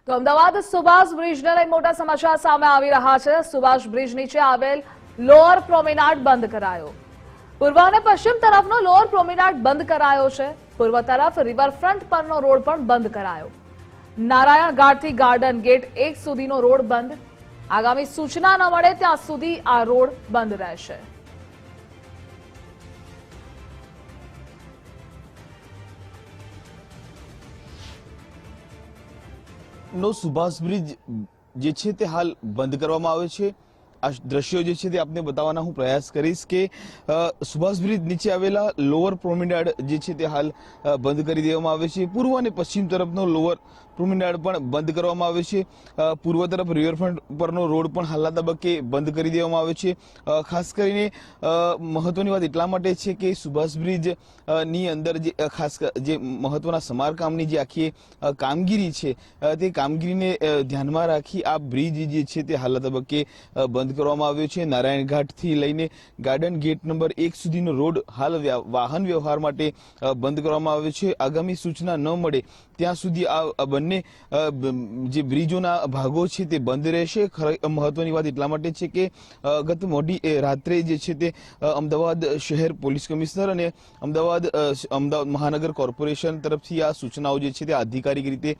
તો અમદાવાદ સુભાષ બ્રિજને લઈ મોટા સમાચાર સામે આવી રહ્યા છે। સુભાષ બ્રિજ નીચે આવેલ લોઅર પ્રોમેનાડ બંધ કરાયો। પૂર્વ અને પશ્ચિમ તરફનો લોઅર પ્રોમેનાડ બંધ કરાયો છે। પૂર્વ તરફ રિવરફ્રન્ટ પરનો રોડ પણ બંધ કરાયો। નારાયણ ઘાટથી ગાર્ડન ગેટ 1 સુધીનો રોડ બંધ। આગામી સૂચના ન મળે ત્યાં સુધી આ રોડ બંધ રહેશે। નો સુભાષ બ્રિજ જે છે તે હાલ બંધ કરવામાં આવે છે। આ દ્રશ્યો જે છે તે આપને બતાવવાનો હું પ્રયાસ કરીશ કે સુભાષ બ્રિજ નીચે આવેલા લોઅર પ્રોમેનાડ જે છે તે હાલ બંધ કરી દેવામાં આવે છે। પૂર્વ અને પશ્ચિમ તરફનો લોઅર પ્રોમેનાડ પણ બંધ કરવામાં આવે છે। પૂર્વ તરફ રિવરફ્રન્ટ પરનો રોડ પણ હાલના તબક્કે બંધ કરી દેવામાં આવે છે। ખાસ કરીને મહત્વની વાત એટલા માટે છે કે સુભાષ બ્રિજ ની અંદર જે ખાસ જે મહત્વના સમારકામની જે આખી કામગીરી છે તે કામગીરીને ધ્યાનમાં રાખી આ બ્રિજ જે છે તે હાલના તબક્કે બંધ કરવામાં આવ્યો છે। નારાયણ ઘાટથી લઈને ગાર્ડન ગેટ નંબર 1 સુધીનો રોડ હાલ વાહન વ્યવહાર માટે બંધ કરવામાં આવ્યો છે। આગામી સૂચના ન મળે ત્યાં સુધી આ બંને જે બ્રિજોના ભાગો છે તે બંધ રહેશે। મહત્વની વાત એટલા માટે છે કે ગત મોડી રાત્રે જે છે તે અમદાવાદ શહેર પોલીસ કમિશનર અને અમદાવાદ મહાનગર કોર્પોરેશન તરફથી આ સૂચનાઓ જે છે તે આધિકારિક રીતે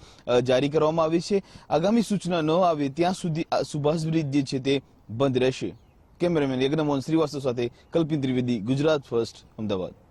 જારી કરવામાં આવી છે। આગામી સૂચના ન આવે ત્યાં સુધી સુભાષ બ્રિજ જે છે તે બંધ રહેશે। કેમેરામેન યજ્ઞમોહન શ્રીવાસ્તવ સાથે કલ્પિત ત્રિવેદી, ગુજરાત ફર્સ્ટ, અમદાવાદ।